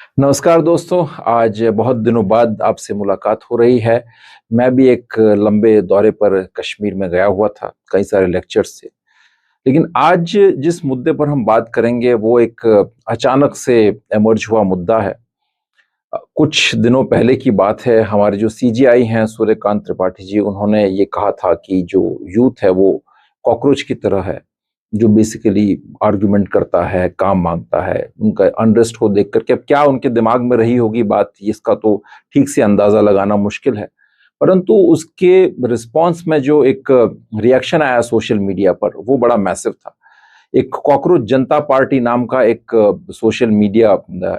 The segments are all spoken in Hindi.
नमस्कार दोस्तों। आज बहुत दिनों बाद आपसे मुलाकात हो रही है। मैं भी एक लंबे दौरे पर कश्मीर में गया हुआ था, कई सारे लेक्चर्स थे। लेकिन आज जिस मुद्दे पर हम बात करेंगे वो एक अचानक से इमर्ज हुआ मुद्दा है। कुछ दिनों पहले की बात है, हमारे जो सीजीआई हैं सूर्यकांत त्रिपाठी जी, उन्होंने ये कहा था कि जो यूथ है वो कॉकरोच की तरह है, जो बेसिकली आर्गुमेंट करता है, काम मांगता है। उनका अनरेस्ट को देख करके अब क्या उनके दिमाग में रही होगी बात, इसका तो ठीक से अंदाजा लगाना मुश्किल है। परंतु उसके रिस्पॉन्स में जो एक रिएक्शन आया सोशल मीडिया पर, वो बड़ा मैसिव था। एक कॉकरोच जनता पार्टी नाम का एक सोशल मीडिया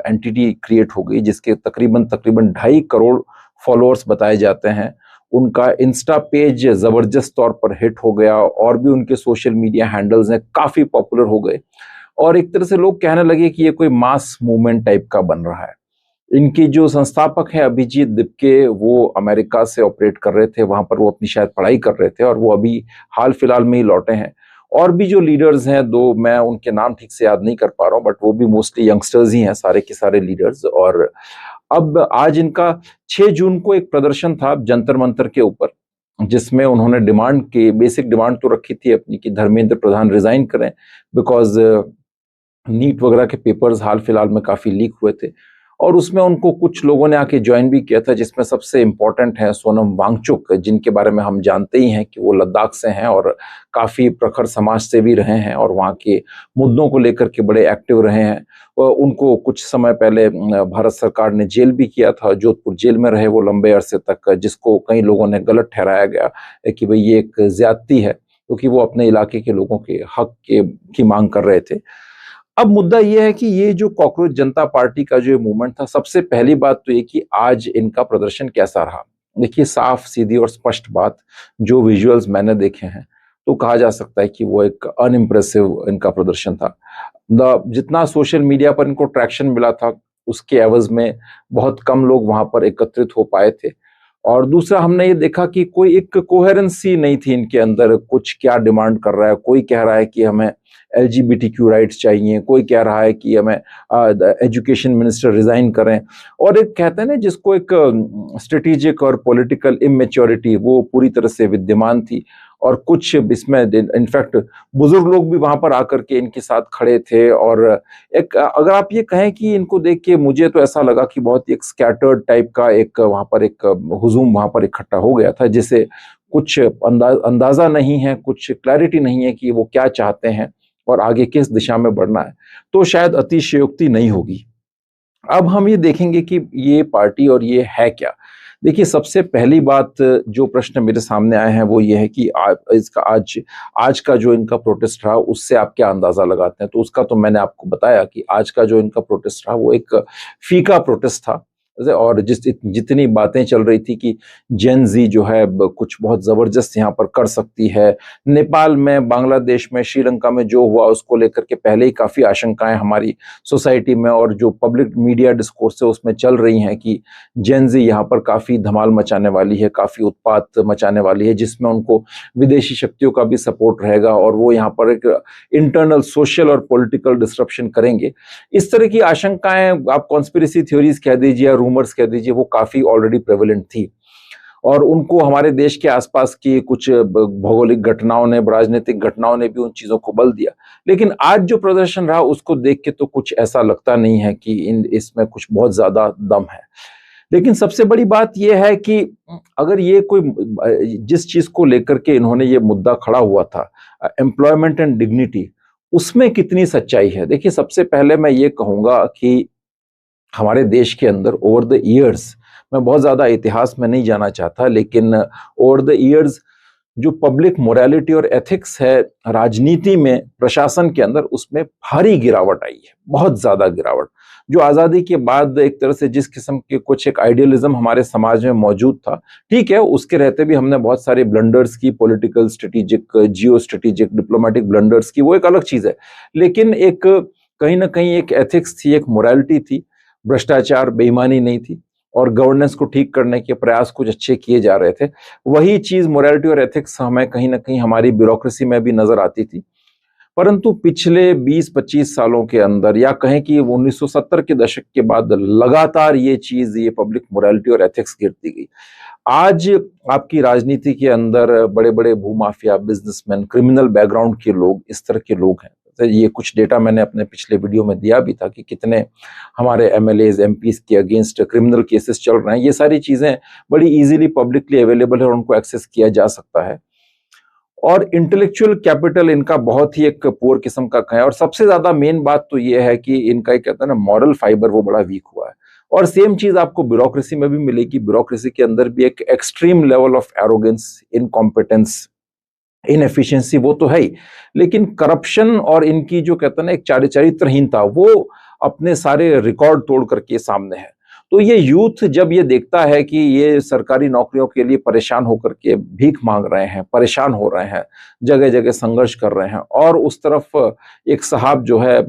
एंटिटी क्रिएट हो गई, जिसके तकरीबन तकरीबन 2.5 करोड़ फॉलोअर्स बताए जाते हैं। उनका इंस्टा पेज जबरदस्त तौर पर हिट हो गया और भी उनके सोशल मीडिया हैंडल्स हैं काफी पॉपुलर हो गए। और एक तरह से लोग कहने लगे कि ये कोई मास मूवमेंट टाइप का बन रहा है। इनकी जो संस्थापक हैं अभिजीत दिपके, वो अमेरिका से ऑपरेट कर रहे थे, वहां पर वो अपनी शायद पढ़ाई कर रहे थे और वो अभी हाल फिलहाल में ही लौटे हैं। और भी जो लीडर्स हैं, दो मैं उनके नाम ठीक से याद नहीं कर पा रहा हूं, बट वो भी मोस्टली यंगस्टर्स ही हैं, सारे के सारे लीडर्स। और अब आज इनका 6 जून को एक प्रदर्शन था जंतर मंतर के ऊपर, जिसमें उन्होंने डिमांड की, बेसिक डिमांड तो रखी थी अपनी, कि धर्मेंद्र प्रधान रिजाइन करें, बिकॉज नीट वगैरह के पेपर्स हाल फिलहाल में काफी लीक हुए थे। और उसमें उनको कुछ लोगों ने आके ज्वाइन भी किया था, जिसमें सबसे इंपॉर्टेंट है सोनम वांगचुक, जिनके बारे में हम जानते ही हैं कि वो लद्दाख से हैं और काफी प्रखर समाज सेवी रहे हैं और वहाँ के मुद्दों को लेकर के बड़े एक्टिव रहे हैं। और उनको कुछ समय पहले भारत सरकार ने जेल भी किया था, जोधपुर जेल में रहे वो लंबे अरसे तक, जिसको कई लोगों ने गलत ठहराया गया कि भाई ये एक ज्यादती है, क्योंकि वो अपने इलाके के लोगों के हक की मांग कर रहे थे। अब मुद्दा यह है कि ये जो कॉकरोच जनता पार्टी का जो मूवमेंट था, सबसे पहली बात तो ये कि आज इनका प्रदर्शन कैसा रहा। देखिए, साफ सीधी और स्पष्ट बात, जो विजुअल्स मैंने देखे हैं तो कहा जा सकता है कि वो एक अनइम्प्रेसिव इनका प्रदर्शन था। जितना सोशल मीडिया पर इनको ट्रैक्शन मिला था, उसके एवज में बहुत कम लोग वहां पर एकत्रित हो पाए थे। और दूसरा, हमने ये देखा कि कोई एक कोहेरेंसी नहीं थी इनके अंदर, कुछ क्या डिमांड कर रहा है। कोई कह रहा है कि हमें एलजीबीटीक्यू राइट्स चाहिए, कोई कह रहा है कि हमें एजुकेशन मिनिस्टर रिजाइन करें, और एक कहते हैं ना जिसको एक स्ट्रेटेजिक और पॉलिटिकल इमेच्योरिटी, वो पूरी तरह से विद्यमान थी। और कुछ इसमें इनफैक्ट बुजुर्ग लोग भी वहां पर आकर के इनके साथ खड़े थे। और एक अगर आप ये कहें कि इनको देख के मुझे तो ऐसा लगा कि बहुत ही एक स्कैटर्ड टाइप का एक वहां पर एक हुजूम वहां पर इकट्ठा हो गया था, जिसे कुछ अंदाजा नहीं है, कुछ क्लैरिटी नहीं है कि वो क्या चाहते हैं और आगे किस दिशा में बढ़ना है। तो शायद अतिशयोक्ति नहीं होगी। अब हम ये देखेंगे कि ये पार्टी और ये है क्या। देखिए, सबसे पहली बात, जो प्रश्न मेरे सामने आए हैं वो ये है कि इसका आज आज का जो इनका प्रोटेस्ट रहा, उससे आप क्या अंदाजा लगाते हैं। तो उसका तो मैंने आपको बताया कि आज का जो इनका प्रोटेस्ट रहा वो एक फीका प्रोटेस्ट था। और जितनी बातें चल रही थी कि जेन जी जो है कुछ बहुत जबरदस्त यहाँ पर कर सकती है, नेपाल में, बांग्लादेश में, श्रीलंका में जो हुआ उसको लेकर के पहले ही काफी आशंकाएं हमारी सोसाइटी में और जो पब्लिक मीडिया डिस्कोर्स है उसमें चल रही हैं कि जेन जी यहाँ पर काफी धमाल मचाने वाली है, काफी उत्पात मचाने वाली है, जिसमें उनको विदेशी शक्तियों का भी सपोर्ट रहेगा और वो यहाँ पर एक इंटरनल सोशल और पॉलिटिकल डिस्ट्रप्शन करेंगे। इस तरह की आशंकाएं, आप कॉन्स्पिरेसी थ्योरीज कह दीजिए या रूमर्स कह दीजिए, वो काफी ऑलरेडी प्रेवलेंट थी। और उनको हमारे देश के आसपास की कुछ भौगोलिक घटनाओं ने, राजनीतिक घटनाओं ने भी उन चीजों को बल दिया। लेकिन आज जो प्रदर्शन रहा उसको देख के तो कुछ ऐसा लगता नहीं है कि इसमें कुछ बहुत ज्यादा दम है। लेकिन सबसे बड़ी बात यह है कि अगर ये कोई जिस चीज को लेकर के इन्होंने ये मुद्दा खड़ा हुआ था, एम्प्लॉयमेंट एंड डिग्निटी, उसमें कितनी सच्चाई है। देखिए, सबसे पहले मैं ये कहूंगा कि हमारे देश के अंदर ओवर द ईयर्स, मैं बहुत ज्यादा इतिहास में नहीं जाना चाहता, लेकिन ओवर द ईयर्स जो पब्लिक मोरालिटी और एथिक्स है राजनीति में, प्रशासन के अंदर, उसमें भारी गिरावट आई है, बहुत ज्यादा गिरावट। जो आजादी के बाद एक तरह से जिस किस्म के कुछ एक आइडियलिज्म हमारे समाज में मौजूद था, ठीक है, उसके रहते भी हमने बहुत सारे ब्लंडर्स की, political, strategic, geo strategic, diplomatic blunders की, वो एक अलग चीज है। लेकिन एक कहीं ना कहीं एक एथिक्स थी, एक मोरालिटी थी, भ्रष्टाचार, बेईमानी नहीं थी, और गवर्नेंस को ठीक करने के प्रयास कुछ अच्छे किए जा रहे थे। वही चीज मोरालिटी और एथिक्स हमें कहीं ना कहीं हमारी ब्यूरोक्रेसी में भी नजर आती थी। परंतु पिछले 20-25 सालों के अंदर या कहें कि 1970 के दशक के बाद लगातार ये चीज, ये पब्लिक मोरालिटी और एथिक्स गिरती गई। आज आपकी राजनीति के अंदर बड़े बड़े भूमाफिया, बिजनेसमैन, क्रिमिनल बैकग्राउंड के लोग, इस तरह के लोग हैं। तो ये कुछ डेटा मैंने अपने पिछले वीडियो में दिया भी था कि कितने हमारे एमएलएज, एमपीज के अगेंस्ट क्रिमिनल केसेस चल रहे हैं। ये सारी चीजें बड़ी इजीली पब्लिकली अवेलेबल है और उनको एक्सेस किया जा सकता है। और इंटेलेक्चुअल कैपिटल इनका बहुत ही एक पुअर किस्म का है। और सबसे ज्यादा मेन बात तो ये है कि इनका एक कहते हैं ना मॉरल फाइबर, वो बड़ा वीक हुआ है। और सेम चीज आपको ब्यूरोक्रेसी में भी मिलेगी। ब्यूरोक्रेसी के अंदर भी एक extreme level of arrogance, incompetence, inefficiency वो तो है ही, लेकिन करप्शन और इनकी जो कहते हैं ना एक चारित्रहीनता, वो अपने सारे रिकॉर्ड तोड़ करके सामने है। तो ये यूथ जब ये देखता है कि ये सरकारी नौकरियों के लिए परेशान होकर के भीख मांग रहे हैं, परेशान हो रहे हैं, जगह जगह संघर्ष कर रहे हैं, और उस तरफ एक साहब जो है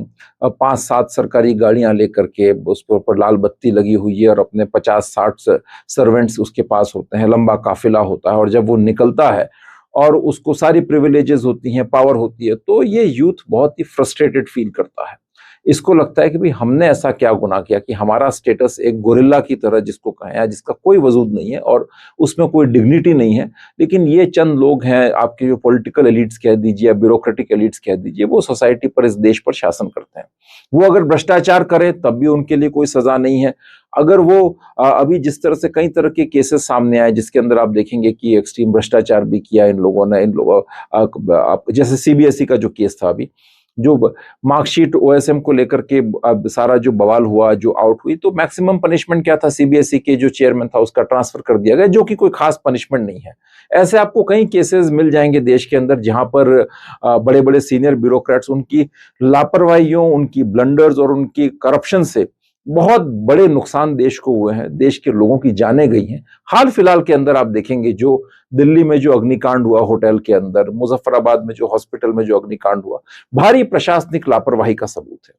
5-7 सरकारी गाड़ियां लेकर के उसके ऊपर लाल बत्ती लगी हुई है और अपने 50-60 सर्वेंट्स उसके पास होते हैं, लंबा काफिला होता है, और जब वो निकलता है और उसको सारी प्रिविलेजेस होती हैं, पावर होती है, तो ये यूथ बहुत ही फ्रस्ट्रेटेड फील करता है। इसको लगता है कि भाई हमने ऐसा क्या गुनाह किया कि हमारा स्टेटस एक गोरिल्ला की तरह जिसको कहें, जिसका कोई वजूद नहीं है और उसमें कोई डिग्निटी नहीं है, लेकिन ये चंद लोग हैं, आपके जो पॉलिटिकल एलिट्स कह दीजिए या ब्यूरोक्रेटिक एलिट्स कह दीजिए, वो सोसाइटी पर, इस देश पर शासन करते हैं। वो अगर भ्रष्टाचार करें तब भी उनके लिए कोई सजा नहीं है। अगर वो अभी जिस तरह से कई तरह के केसेस सामने आए जिसके अंदर आप देखेंगे कि एक्सट्रीम भ्रष्टाचार भी किया इन लोगों ने, इन लोगों जैसे सीबीएसई का जो केस था अभी, जो मार्कशीट ओएसएम को लेकर के सारा जो बवाल हुआ, जो आउट हुई, तो मैक्सिमम पनिशमेंट क्या था, सीबीएसई के जो चेयरमैन था उसका ट्रांसफर कर दिया गया, जो कि कोई खास पनिशमेंट नहीं है। ऐसे आपको कई केसेस मिल जाएंगे देश के अंदर जहां पर बड़े बड़े सीनियर ब्यूरोक्रेट्स उनकी लापरवाहियों, उनकी ब्लंडर्स और उनकी करप्शन से बहुत बड़े नुकसान देश को हुए हैं, देश के लोगों की जानें गई हैं। हाल फिलहाल के अंदर आप देखेंगे जो दिल्ली में जो अग्निकांड हुआ होटल के अंदर, मुजफ्फराबाद में जो हॉस्पिटल में जो अग्निकांड हुआ, भारी प्रशासनिक लापरवाही का सबूत है।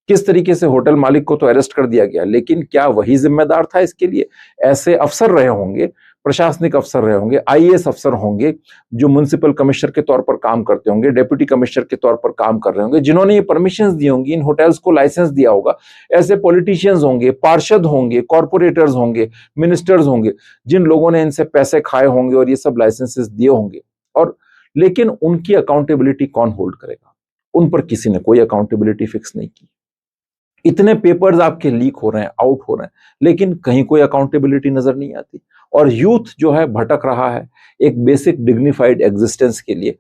किस तरीके से होटल मालिक को तो अरेस्ट कर दिया गया, लेकिन क्या वही जिम्मेदार था इसके लिए? ऐसे अफसर रहे होंगे, प्रशासनिक अफसर रहे होंगे, आईएएस अफसर होंगे जो म्युनिसिपल कमिश्नर के तौर पर काम करते होंगे, डेप्यूटी कमिश्नर के तौर पर काम कर रहे होंगे, जिन्होंने ये परमिशंस दी होंगी, इन होटल्स को लाइसेंस दिया होगा। ऐसे पॉलिटिशियंस होंगे, पार्षद होंगे, कॉर्पोरेटर्स होंगे, मिनिस्टर्स होंगे, जिन लोगों ने इनसे पैसे खाए होंगे और ये सब लाइसेंसेस दिए होंगे। और लेकिन उनकी अकाउंटेबिलिटी कौन होल्ड करेगा? उन पर किसी ने कोई अकाउंटेबिलिटी फिक्स नहीं की। इतने पेपर्स आपके लीक हो रहे हैं, आउट हो रहे हैं, लेकिन कहीं कोई अकाउंटेबिलिटी नजर नहीं आती। और यूथ जो है भटक रहा है एक बेसिक डिग्निफाइड एग्जिस्टेंस के लिए।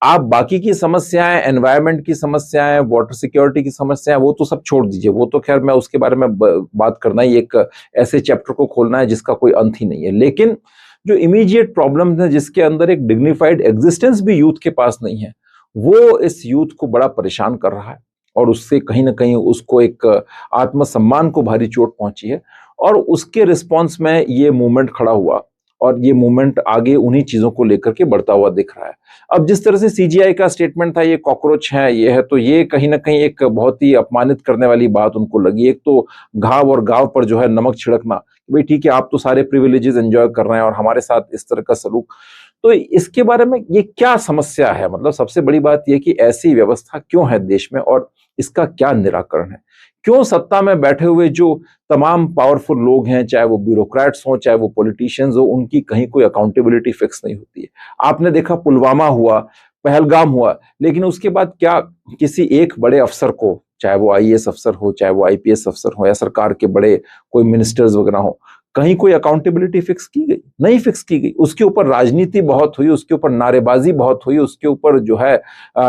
आप बाकी की समस्याएं, एनवायरनमेंट की समस्याएं, वाटर सिक्योरिटी की समस्याएं, वो तो सब छोड़ दीजिए, वो तो खैर मैं उसके बारे में बात करना ही, एक ऐसे चैप्टर को खोलना है जिसका कोई अंत ही नहीं है। लेकिन जो इमीडिएट प्रॉब्लम्स हैं, जिसके अंदर एक डिग्निफाइड एग्जिस्टेंस भी यूथ के पास नहीं है, वो इस यूथ को बड़ा परेशान कर रहा है और उससे कहीं ना कहीं उसको एक आत्मसम्मान को भारी चोट पहुंची है। और उसके रिस्पॉन्स में ये मूवमेंट खड़ा हुआ और ये मूवमेंट आगे उन्हीं चीजों को लेकर के बढ़ता हुआ दिख रहा है। अब जिस तरह से सीजीआई का स्टेटमेंट था, ये कॉकरोच है, ये है, तो ये कहीं ना कहीं एक बहुत ही अपमानित करने वाली बात उनको लगी। एक तो घाव और गाव पर जो है नमक छिड़कना, भाई ठीक है आप तो सारे प्रिविलेजेस एंजॉय कर रहे हैं और हमारे साथ इस तरह का सलूक, तो इसके बारे में ये क्या समस्या है? मतलब सबसे बड़ी बात यह कि ऐसी व्यवस्था क्यों है देश में और इसका क्या निराकरण है? क्यों सत्ता में बैठे हुए जो तमाम पावरफुल लोग हैं, चाहे वो ब्यूरोक्रेट्स हो, चाहे वो पॉलिटिशियंस हो, उनकी कहीं कोई अकाउंटेबिलिटी फिक्स नहीं होती है? आपने देखा पुलवामा हुआ, पहलगाम हुआ, लेकिन उसके बाद क्या किसी एक बड़े अफसर को, चाहे वो आईएएस अफसर हो, चाहे वो आईपीएस अफसर हो, या सरकार के बड़े कोई मिनिस्टर्स वगैरह हो, कहीं कोई अकाउंटेबिलिटी फिक्स की गई? नहीं फिक्स की गई। उसके ऊपर राजनीति बहुत हुई, उसके ऊपर नारेबाजी बहुत हुई, उसके ऊपर जो है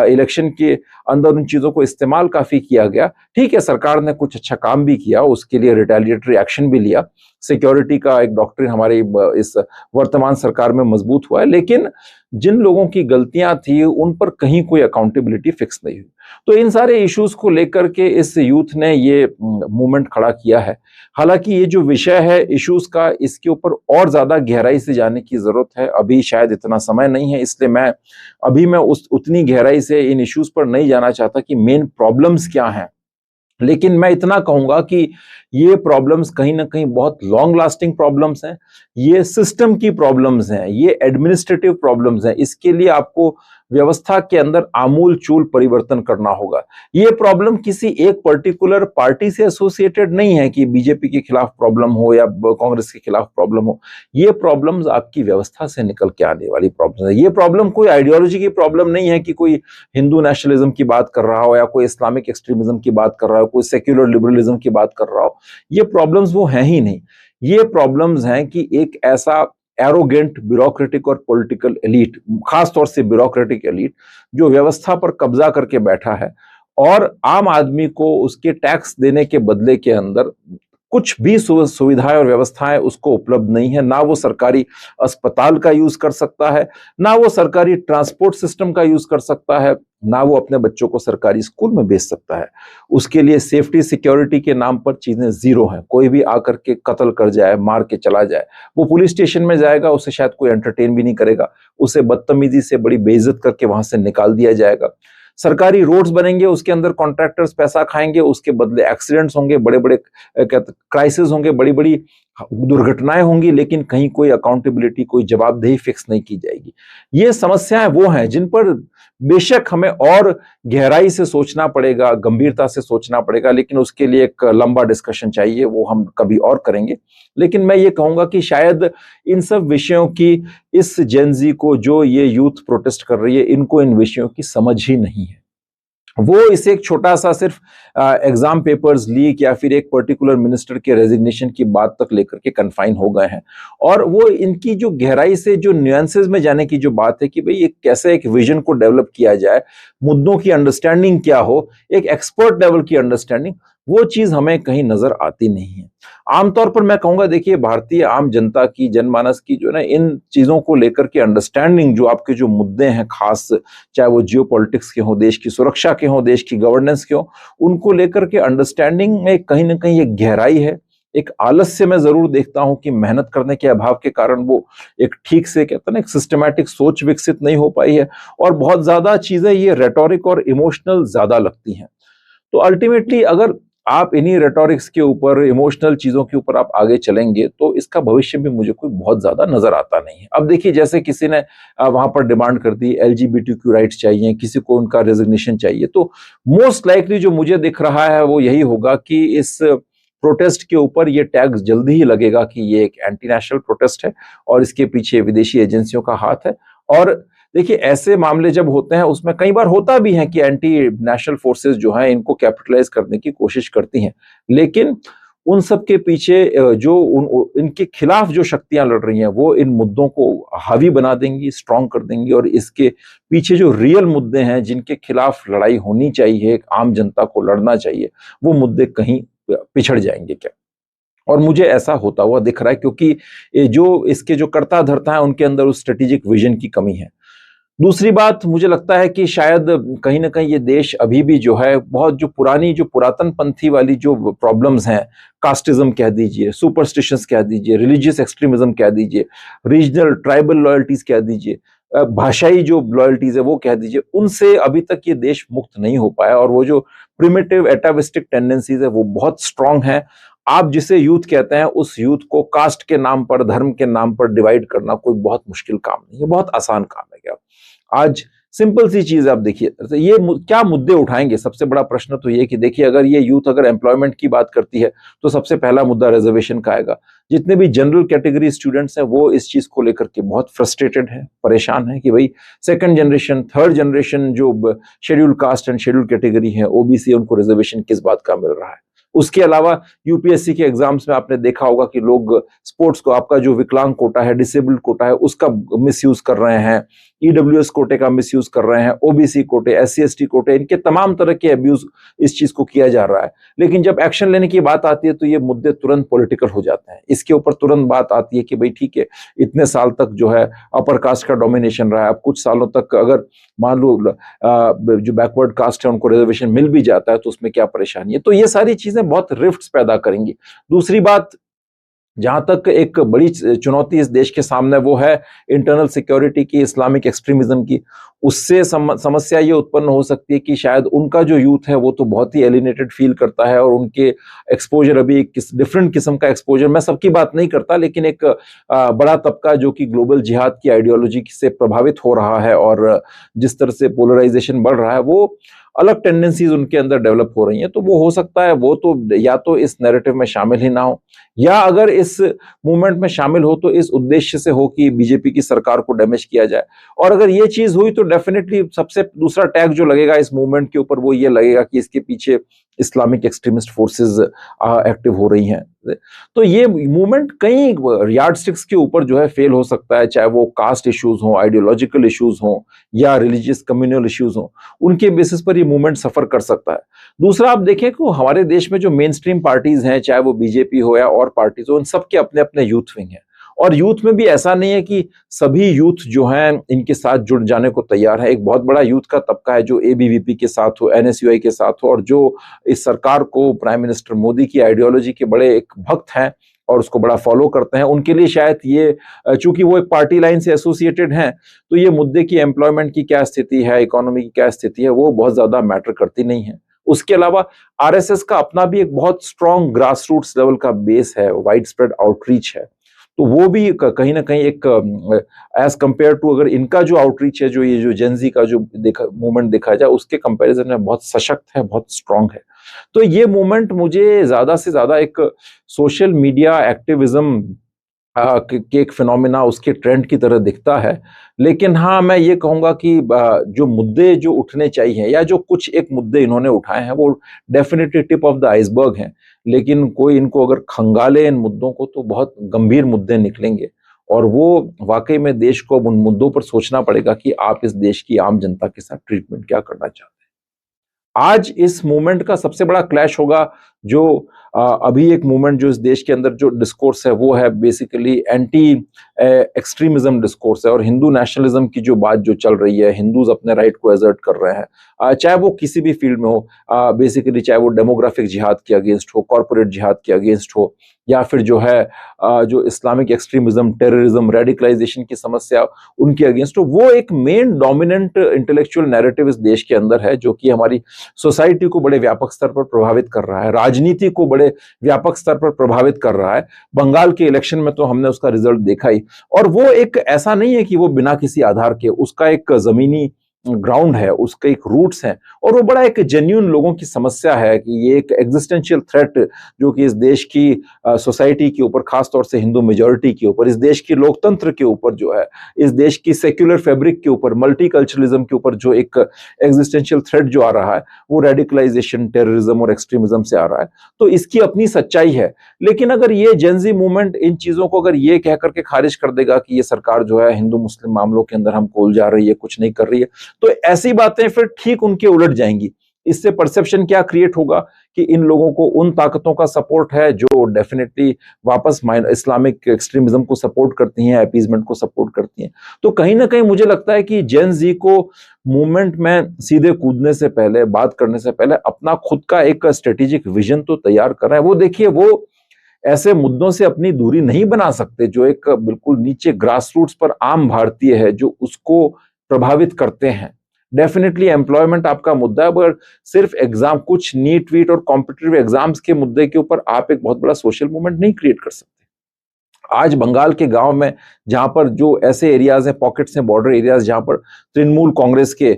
इलेक्शन के अंदर उन चीजों को इस्तेमाल काफी किया गया। ठीक है, सरकार ने कुछ अच्छा काम भी किया, उसके लिए रिटेलिएटरी एक्शन भी लिया, सिक्योरिटी का एक डॉक्ट्रिन हमारी इस वर्तमान सरकार में मजबूत हुआ है, लेकिन जिन लोगों की गलतियां थी उन पर कहीं कोई अकाउंटेबिलिटी फिक्स नहीं हुई। तो इन सारे इश्यूज को लेकर के इस यूथ ने ये मूवमेंट खड़ा किया है। हालांकि ये जो विषय है इश्यूज का, इसके ऊपर और ज्यादा गहराई से जाने की जरूरत है। अभी शायद इतना समय नहीं है, इसलिए मैं उतनी गहराई से इन इश्यूज पर नहीं जाना चाहता कि मेन प्रॉब्लम्स क्या हैं। लेकिन मैं इतना कहूंगा कि ये प्रॉब्लम्स कहीं ना कहीं बहुत लॉन्ग लास्टिंग प्रॉब्लम्स हैं, ये सिस्टम की प्रॉब्लम्स हैं, ये एडमिनिस्ट्रेटिव प्रॉब्लम्स हैं। इसके लिए आपको व्यवस्था के अंदर आमूल चूल परिवर्तन करना होगा। ये प्रॉब्लम किसी एक पर्टिकुलर पार्टी से एसोसिएटेड नहीं है कि बीजेपी के खिलाफ प्रॉब्लम हो या कांग्रेस के खिलाफ प्रॉब्लम हो। ये प्रॉब्लम्स आपकी व्यवस्था से निकल के आने वाली प्रॉब्लम है। ये प्रॉब्लम कोई आइडियोलॉजी की प्रॉब्लम नहीं है कि कोई हिंदू नेशनलिज्म की बात कर रहा हो या कोई इस्लामिक एक्सट्रीमिज्म की बात कर रहा हो, कोई सेक्युलर लिबरलिज्म की बात कर रहा हो। ये प्रॉब्लम्स वो हैं ही नहीं। ये प्रॉब्लम्स हैं कि एक ऐसा एरोगेंट ब्यूरोक्रेटिक और पॉलिटिकल एलीट, खासतौर से ब्यूरोक्रेटिक एलीट, जो व्यवस्था पर कब्जा करके बैठा है और आम आदमी को उसके टैक्स देने के बदले के अंदर कुछ भी सुविधाएं और व्यवस्थाएं उसको उपलब्ध नहीं है। ना वो सरकारी अस्पताल का यूज कर सकता है, ना वो सरकारी ट्रांसपोर्ट सिस्टम का यूज कर सकता है, ना वो अपने बच्चों को सरकारी स्कूल में भेज सकता है। उसके लिए सेफ्टी सिक्योरिटी के नाम पर चीजें जीरो हैं। कोई भी आकर के कत्ल कर जाए, मार के चला जाए, वो पुलिस स्टेशन में जाएगा, उसे शायद कोई एंटरटेन भी नहीं करेगा, उसे बदतमीजी से बड़ी बेइज्जत करके वहां से निकाल दिया जाएगा। सरकारी रोड्स बनेंगे, उसके अंदर कॉन्ट्रैक्टर्स पैसा खाएंगे, उसके बदले एक्सीडेंट्स होंगे, बड़े बड़े क्राइसिस होंगे, बड़ी बड़ी दुर्घटनाएं होंगी, लेकिन कहीं कोई अकाउंटेबिलिटी, कोई जवाबदेही फिक्स नहीं की जाएगी। ये समस्याएं वो हैं जिन पर बेशक हमें और गहराई से सोचना पड़ेगा, गंभीरता से सोचना पड़ेगा, लेकिन उसके लिए एक लंबा डिस्कशन चाहिए, वो हम कभी और करेंगे। लेकिन मैं ये कहूंगा कि शायद इन सब विषयों की, इस जेनजी को जो ये यूथ प्रोटेस्ट कर रही है, इनको इन विषयों की समझ ही नहीं है। वो इसे एक छोटा सा सिर्फ एग्जाम पेपर्स लीक या फिर एक पर्टिकुलर मिनिस्टर के रेजिग्नेशन की बात तक लेकर के कन्फाइन हो गए हैं। और वो इनकी जो गहराई से जो न्यूएंसेस में जाने की जो बात है कि भाई एक कैसे एक विजन को डेवलप किया जाए, मुद्दों की अंडरस्टैंडिंग क्या हो, एक एक्सपर्ट लेवल की अंडरस्टैंडिंग, वो चीज हमें कहीं नजर आती नहीं है। आमतौर पर मैं कहूंगा, देखिए, भारतीय आम जनता की, जनमानस की जो ना इन चीजों को लेकर के अंडरस्टैंडिंग, जो आपके जो मुद्दे हैं खास, चाहे वो जियो पॉलिटिक्स के हो, देश की सुरक्षा के हो, देश की गवर्नेंस के हो, उनको लेकर के अंडरस्टैंडिंग में कहीं ना कहीं एक गहराई है। एक आलस्य में जरूर देखता हूं कि मेहनत करने के अभाव के कारण वो एक ठीक से, कहते हैं ना, एक सिस्टमैटिक सोच विकसित नहीं हो पाई है, और बहुत ज्यादा चीजें ये रेटोरिक और इमोशनल ज्यादा लगती हैं। तो अल्टीमेटली अगर आप इन्हीं रेटोरिक्स के ऊपर, इमोशनल चीजों के ऊपर आप आगे चलेंगे, तो इसका भविष्य भी मुझे कोई बहुत ज्यादा नजर आता नहीं है। अब देखिए, जैसे किसी ने वहां पर डिमांड कर दी एलजीबीटीक्यू राइट्स चाहिए, किसी को उनका रेजिग्नेशन चाहिए, तो मोस्ट लाइकली जो मुझे दिख रहा है वो यही होगा कि इस प्रोटेस्ट के ऊपर ये टैग जल्दी ही लगेगा कि ये एक एंटी नेशनल प्रोटेस्ट है और इसके पीछे विदेशी एजेंसियों का हाथ है। और देखिए, ऐसे मामले जब होते हैं, उसमें कई बार होता भी है कि एंटी नेशनल फोर्सेस जो हैं इनको कैपिटलाइज करने की कोशिश करती हैं, लेकिन उन सब के पीछे इनके खिलाफ जो शक्तियां लड़ रही हैं, वो इन मुद्दों को हावी बना देंगी, स्ट्रांग कर देंगी, और इसके पीछे जो रियल मुद्दे हैं जिनके खिलाफ लड़ाई होनी चाहिए, एक आम जनता को लड़ना चाहिए, वो मुद्दे कहीं पिछड़ जाएंगे क्या। और मुझे ऐसा होता हुआ दिख रहा है, क्योंकि जो इसके जो कर्ता धर्ता है, उनके अंदर उस स्ट्रेटेजिक विजन की कमी है। दूसरी बात, मुझे लगता है कि शायद कहीं ना कहीं ये देश अभी भी जो है, बहुत जो पुरानी, जो पुरातन पंथी वाली जो प्रॉब्लम्स हैं, कास्टिज्म कह दीजिए, सुपरस्टिशंस कह दीजिए, रिलीजियस एक्सट्रीमिज्म कह दीजिए, रीजनल ट्राइबल लॉयल्टीज कह दीजिए, भाषाई जो लॉयल्टीज है वो कह दीजिए, उनसे अभी तक ये देश मुक्त नहीं हो पाया, और वो जो प्रिमिटिव एटाविस्टिक टेंडेंसीज है वो बहुत स्ट्रांग है। आप जिसे यूथ कहते हैं, उस यूथ को कास्ट के नाम पर, धर्म के नाम पर डिवाइड करना कोई बहुत मुश्किल काम नहीं है, बहुत आसान काम है। क्या आज सिंपल सी चीज आप देखिए, ये क्या मुद्दे उठाएंगे। सबसे बड़ा प्रश्न तो ये कि देखिए, अगर ये यूथ अगर एम्प्लॉयमेंट की बात करती है, तो सबसे पहला मुद्दा रिजर्वेशन का आएगा। जितने भी जनरल कैटेगरी स्टूडेंट्स हैं, वो इस चीज को लेकर के बहुत फ्रस्ट्रेटेड हैं, परेशान हैं कि भाई सेकंड जनरेशन, थर्ड जनरेशन जो schedule caste and schedule category है, ओबीसी, उनको रिजर्वेशन किस बात का मिल रहा है। उसके अलावा यूपीएससी के एग्जाम्स में आपने देखा होगा कि लोग स्पोर्ट्स को, आपका जो विकलांग कोटा है, डिसेबल्ड कोटा है, उसका मिसयूज कर रहे हैं, ईडब्ल्यूएस कोटे का मिसयूज कर रहे हैं, ओबीसी कोटे, एससी एसटी कोटे, इनके तमाम तरह के अब्यूज इस चीज को किया जा रहा है। लेकिन जब एक्शन लेने की बात आती है, तो ये मुद्दे तुरंत पॉलिटिकल हो जाते हैं। इसके ऊपर तुरंत बात आती है कि भाई ठीक है, इतने साल तक जो है अपर कास्ट का डोमिनेशन रहा है, अब कुछ सालों तक अगर मान लो जो बैकवर्ड कास्ट है उनको रिजर्वेशन मिल भी जाता है, तो उसमें क्या परेशानी है। तो ये सारी चीजें बहुत रिफ्ट्स पैदा करेंगी। दूसरी बात, जहां तक एक बड़ी चुनौती इस देश के सामने वो है इंटरनल सिक्योरिटी की, इस्लामिक एक्सट्रीमिज्म की। उससे समस्या ये उत्पन्न हो सकती है कि शायद उनका जो यूथ है वो तो बहुत ही एलिनेटेड फील करता है और उनके एक्सपोजर अभी डिफरेंट किस्म का एक्सपोजर, मैं सबकी बात नहीं करता, लेकिन एक बड़ा तबका जो कि ग्लोबल जिहाद की आइडियोलॉजी से प्रभावित हो रहा है और जिस तरह से पोलराइजेशन बढ़ रहा है, वो अलग टेंडेंसीज उनके अंदर डेवलप हो रही हैं। तो वो हो सकता है वो तो या तो इस नैरेटिव में शामिल ही ना हो, या अगर इस मूवमेंट में शामिल हो तो इस उद्देश्य से हो कि बीजेपी की सरकार को डैमेज किया जाए। और अगर ये चीज हुई तो डेफिनेटली सबसे दूसरा टैग जो लगेगा इस मूवमेंट के ऊपर वो ये लगेगा कि इसके पीछे इस्लामिक एक्सट्रीमिस्ट फोर्सेस एक्टिव हो रही हैं। तो ये मूवमेंट कई यार्डस्टिक्स के ऊपर जो है फेल हो सकता है, चाहे वो कास्ट इश्यूज हो, आइडियोलॉजिकल इश्यूज हो या रिलीजियस कम्युनल इश्यूज हो, उनके बेसिस पर ये मूवमेंट सफर कर सकता है। दूसरा, आप देखें कि हमारे देश में जो मेन स्ट्रीम पार्टीज हैं, चाहे वो बीजेपी हो या और पार्टीज हो, उन सबके अपने अपने यूथ विंग हैं। और यूथ में भी ऐसा नहीं है कि सभी यूथ जो हैं इनके साथ जुड़ जाने को तैयार है। एक बहुत बड़ा यूथ का तबका है जो एबीवीपी के साथ हो, एनएसयूआई के साथ हो, और जो इस सरकार को, प्राइम मिनिस्टर मोदी की आइडियोलॉजी के बड़े एक भक्त हैं और उसको बड़ा फॉलो करते हैं। उनके लिए शायद ये, चूंकि वो एक पार्टी लाइन से एसोसिएटेड हैं, तो ये मुद्दे की एम्प्लॉयमेंट की क्या स्थिति है, इकोनॉमी की क्या स्थिति है, वो बहुत ज्यादा मैटर करती नहीं है। उसके अलावा आरएसएस का अपना भी एक बहुत स्ट्रॉन्ग ग्रास रूट्स लेवल का बेस है, वाइड स्प्रेड आउटरीच है। तो वो भी कहीं ना कहीं एक, एज कंपेयर टू, अगर इनका जो आउटरीच है, जो ये जो जेनजी का जो मूवमेंट देखा जाए, उसके कंपैरिजन में बहुत सशक्त है, बहुत स्ट्रांग है। तो ये मूवमेंट मुझे ज्यादा से ज्यादा एक सोशल मीडिया एक्टिविज्म के एक फिनोमिना, उसके ट्रेंड की तरह दिखता है। लेकिन हाँ, मैं ये कहूंगा कि जो मुद्दे जो उठने चाहिए, या जो कुछ एक मुद्दे इन्होंने उठाए हैं, वो definitely tip of the iceberg हैं। लेकिन कोई इनको अगर खंगाले इन मुद्दों को, तो बहुत गंभीर मुद्दे निकलेंगे। और वो वाकई में देश को अब उन मुद्दों पर सोचना पड़ेगा कि आप इस देश की आम जनता के साथ ट्रीटमेंट क्या करना चाहते हैं। आज इस मूवमेंट का सबसे बड़ा क्लैश होगा जो अभी एक मूवमेंट जो इस देश के अंदर जो डिस्कोर्स है, वो है बेसिकली एंटी एक्सट्रीमिज्म डिस्कोर्स है, और हिंदू नेशनलिज्म की जो बात जो चल रही है, हिंदूज अपने राइट को एजर्ट कर रहे हैं, चाहे वो किसी भी फील्ड में हो, बेसिकली चाहे वो डेमोग्राफिक जिहाद के अगेंस्ट हो, कॉर्पोरेट जिहाद के अगेंस्ट हो, या फिर जो है जो इस्लामिक एक्सट्रीमिज्म, टेररिज्म, रेडिकलाइजेशन की समस्या, उनके अगेंस्ट हो। वो एक मेन डोमिनेंट इंटेलेक्चुअल नैरेटिव इस देश के अंदर है, जो कि हमारी सोसाइटी को बड़े व्यापक स्तर पर प्रभावित कर रहा है, राजनीति को बड़े व्यापक स्तर पर प्रभावित कर रहा है। बंगाल के इलेक्शन में तो हमने उसका रिजल्ट देखा ही। और वो एक ऐसा नहीं है कि वो बिना किसी आधार के, उसका एक जमीनी ग्राउंड है, उसके एक रूट्स हैं, और वो बड़ा एक जेन्युइन लोगों की समस्या है कि ये एक एग्जिस्टेंशियल थ्रेट जो कि इस देश की सोसाइटी के ऊपर, खासतौर से हिंदू मेजॉरिटी के ऊपर, इस देश की लोकतंत्र के ऊपर जो है, इस देश की सेक्युलर फैब्रिक के ऊपर, मल्टीकल्चरलिज्म के ऊपर जो एक एग्जिस्टेंशियल थ्रेट जो आ रहा है, वो रेडिकलाइजेशन, टेररिज्म और एक्सट्रीमिज्म से आ रहा है। तो इसकी अपनी सच्चाई है। लेकिन अगर ये जेनजी मूवमेंट इन चीजों को अगर ये कह करके खारिज कर देगा कि ये सरकार जो है हिंदू मुस्लिम मामलों के अंदर हमको उलझा रही है, कुछ नहीं कर रही है, तो ऐसी बातें फिर ठीक उनके उलट जाएंगी। इससे परसेप्शन क्या क्रिएट होगा कि इन लोगों को उन ताकतों का सपोर्ट है जो डेफिनेटली वापस इस्लामिक एक्सट्रीमिज्म को सपोर्ट करती हैं, अपीजमेंट को सपोर्ट करती हैं। तो कहीं ना कहीं मुझे लगता है कि जेन जी को मूवमेंट में सीधे कूदने से पहले, बात करने से पहले, अपना खुद का एक स्ट्रेटेजिक विजन तो तैयार कर रहा है। वो देखिए, वो ऐसे मुद्दों से अपनी दूरी नहीं बना सकते जो एक बिल्कुल नीचे ग्रास रूट्स पर आम भारतीय है, जो उसको प्रभावित करते हैं। डेफिनेटली एम्प्लॉयमेंट आपका मुद्दा है, पर सिर्फ एग्जाम, कुछ नीट वीट और कॉम्पिटिटिव एग्जाम्स के मुद्दे के ऊपर आप एक बहुत बड़ा सोशल मूवमेंट नहीं क्रिएट कर सकते। आज बंगाल के गांव में, जहां पर जो ऐसे एरियाज हैं, पॉकेट्स हैं, बॉर्डर एरियाज, जहां पर तृणमूल कांग्रेस के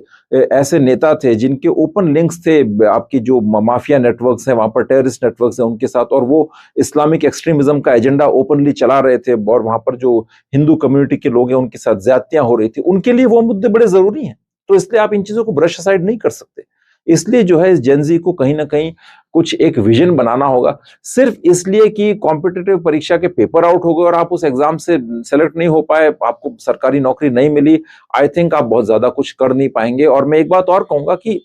ऐसे नेता थे जिनके ओपन लिंक्स थे आपकी जो माफिया नेटवर्क्स हैं, वहां पर टेररिस्ट नेटवर्क्स हैं उनके साथ, और वो इस्लामिक एक्सट्रीमिज्म का एजेंडा ओपनली चला रहे थे, और वहां पर जो हिंदू कम्युनिटी के लोग हैं उनके साथ ज्यादतियां हो रही थी, उनके लिए वो मुद्दे बड़े जरूरी हैं। तो इसलिए आप इन चीजों को ब्रश असाइड नहीं कर सकते। इसलिए जो है इस जेनजी को कहीं ना कहीं कुछ एक विजन बनाना होगा। सिर्फ इसलिए कि कॉम्पिटिटिव परीक्षा के पेपर आउट हो गए और आप उस एग्जाम से सेलेक्ट नहीं हो पाए, आपको सरकारी नौकरी नहीं मिली, आई थिंक आप बहुत ज्यादा कुछ कर नहीं पाएंगे। और मैं एक बात और कहूंगा कि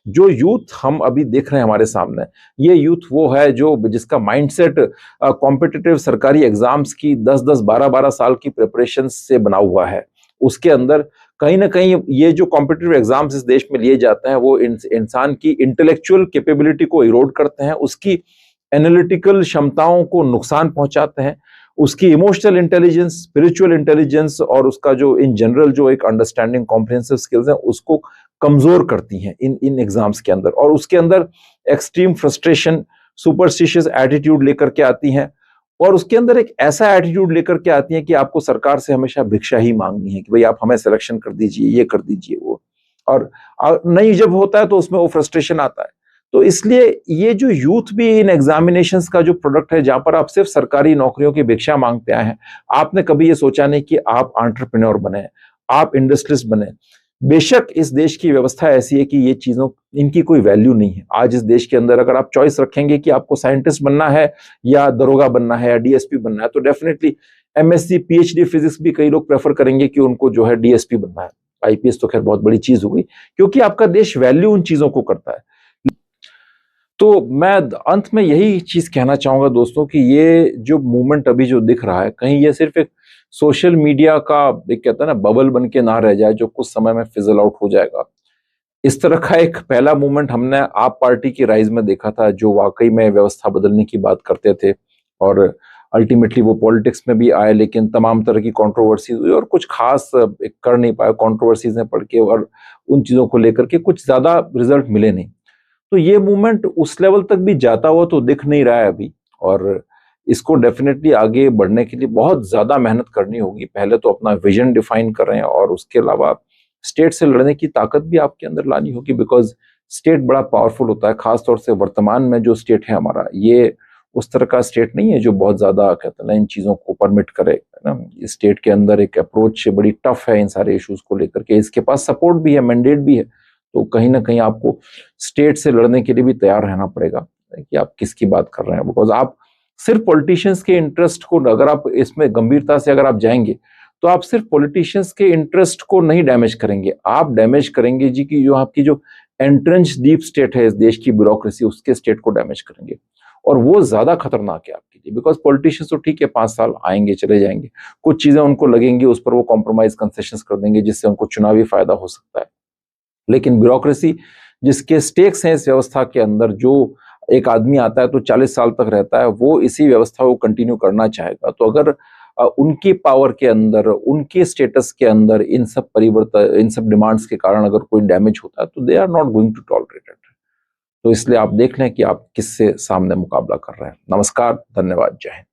जो यूथ हम अभी देख रहे हैं हमारे सामने, ये यूथ वो है जो जिसका माइंडसेट कॉम्पिटिटिव सरकारी एग्जाम्स की 10-10, 12-12 साल की प्रिपरेशन से बना हुआ है। उसके अंदर कहीं ना कहीं ये जो कॉम्पिटिटिव एग्जाम्स इस देश में लिए जाते हैं, वो इंसान की इंटेलेक्चुअल कैपेबिलिटी को इरोड करते हैं, उसकी एनालिटिकल क्षमताओं को नुकसान पहुंचाते हैं। उसकी इमोशनल इंटेलिजेंस, स्पिरिचुअल इंटेलिजेंस और उसका जो इन जनरल जो एक अंडरस्टैंडिंग कॉम्प्रिहेंसिव स्किल्स हैं उसको कमजोर करती हैं इन एग्जाम्स के अंदर। और उसके अंदर एक्सट्रीम फ्रस्ट्रेशन, सुपरस्टिशियस एटीट्यूड लेकर के आती हैं, और उसके अंदर एक ऐसा एटीट्यूड लेकर के आती हैं कि आपको सरकार से हमेशा भिक्षा ही मांगनी है कि भाई आप हमें सिलेक्शन कर दीजिए, ये कर दीजिए वो। और नहीं जब होता है तो उसमें वो फ्रस्ट्रेशन आता है। तो इसलिए ये जो यूथ भी इन एग्जामिनेशंस का जो प्रोडक्ट है, जहां पर आप सिर्फ सरकारी नौकरियों की भिक्षा मांगते आए हैं, आपने कभी ये सोचा नहीं कि आप एंटरप्रेन्योर बने, आप इंडस्ट्रियलिस्ट बने। बेशक इस देश की व्यवस्था ऐसी है कि ये चीजों इनकी कोई वैल्यू नहीं है। आज इस देश के अंदर अगर आप चॉइस रखेंगे कि आपको साइंटिस्ट बनना है या दरोगा बनना है या डीएसपी बनना है, तो डेफिनेटली एमएससी पीएचडी फिजिक्स भी कई लोग प्रेफर करेंगे कि उनको जो है डीएसपी बनना है। आईपीएस तो खैर बहुत बड़ी चीज हो गई, क्योंकि आपका देश वैल्यू उन चीजों को करता है। तो मैं अंत में यही चीज कहना चाहूंगा दोस्तों कि ये जो मूवमेंट अभी जो दिख रहा है, कहीं ये सिर्फ एक सोशल मीडिया का एक कहता है ना बबल बन के ना रह जाए जो कुछ समय में फिजल आउट हो जाएगा। इस तरह का एक पहला मूवमेंट हमने आप पार्टी की राइज में देखा था, जो वाकई में व्यवस्था बदलने की बात करते थे, और अल्टीमेटली वो पॉलिटिक्स में भी आए, लेकिन तमाम तरह की कंट्रोवर्सीज हुई और कुछ खास कर नहीं पाए कंट्रोवर्सीज में पढ़ के, और उन चीजों को लेकर के कुछ ज्यादा रिजल्ट मिले नहीं। तो ये मूवमेंट उस लेवल तक भी जाता हुआ तो दिख नहीं रहा है अभी, और इसको डेफिनेटली आगे बढ़ने के लिए बहुत ज्यादा मेहनत करनी होगी। पहले तो अपना विजन डिफाइन करें, और उसके अलावा स्टेट से लड़ने की ताकत भी आपके अंदर लानी होगी, बिकॉज स्टेट बड़ा पावरफुल होता है। खासतौर से वर्तमान में जो स्टेट है हमारा, ये उस तरह का स्टेट नहीं है जो बहुत ज्यादा कहते हैं ना इन चीजों को परमिट करे, है ना। स्टेट के अंदर एक अप्रोच बड़ी टफ है इन सारे इश्यूज को लेकर के। इसके पास सपोर्ट भी है, मैंडेट भी है, तो कहीं ना कहीं आपको स्टेट से लड़ने के लिए भी तैयार रहना पड़ेगा कि आप किसकी बात कर रहे हैं। बिकॉज आप सिर्फ पॉलिटिशियंस के इंटरेस्ट को, अगर आप इसमें गंभीरता से अगर आप जाएंगे, तो आप सिर्फ पॉलिटिशियंस के इंटरेस्ट को नहीं डैमेज करेंगे, आप डैमेज करेंगे जी की जो आपकी जो एंट्रेंच डीप स्टेट है इस देश की ब्यूरोक्रेसी, उसके स्टेट को डैमेज करेंगे। और वो ज्यादा खतरनाक है आपके लिए, बिकॉज पॉलिटिशियंस तो ठीक है 5 साल आएंगे चले जाएंगे, कुछ चीजें उनको लगेंगी, उस पर वो कॉम्प्रोमाइज कंसेशंस कर देंगे जिससे उनको चुनावी फायदा हो सकता है। लेकिन ब्यूरोक्रेसी जिसके स्टेक्स हैं इस व्यवस्था के अंदर, जो एक आदमी आता है तो 40 साल तक रहता है, वो इसी व्यवस्था को कंटिन्यू करना चाहेगा। तो अगर उनकी पावर के अंदर, उनके स्टेटस के अंदर इन सब परिवर्तन, इन सब डिमांड्स के कारण अगर कोई डैमेज होता है, तो they are not going to tolerate it. तो इसलिए आप देख लें कि आप किससे सामने मुकाबला कर रहे हैं। नमस्कार, धन्यवाद, जय हिंद।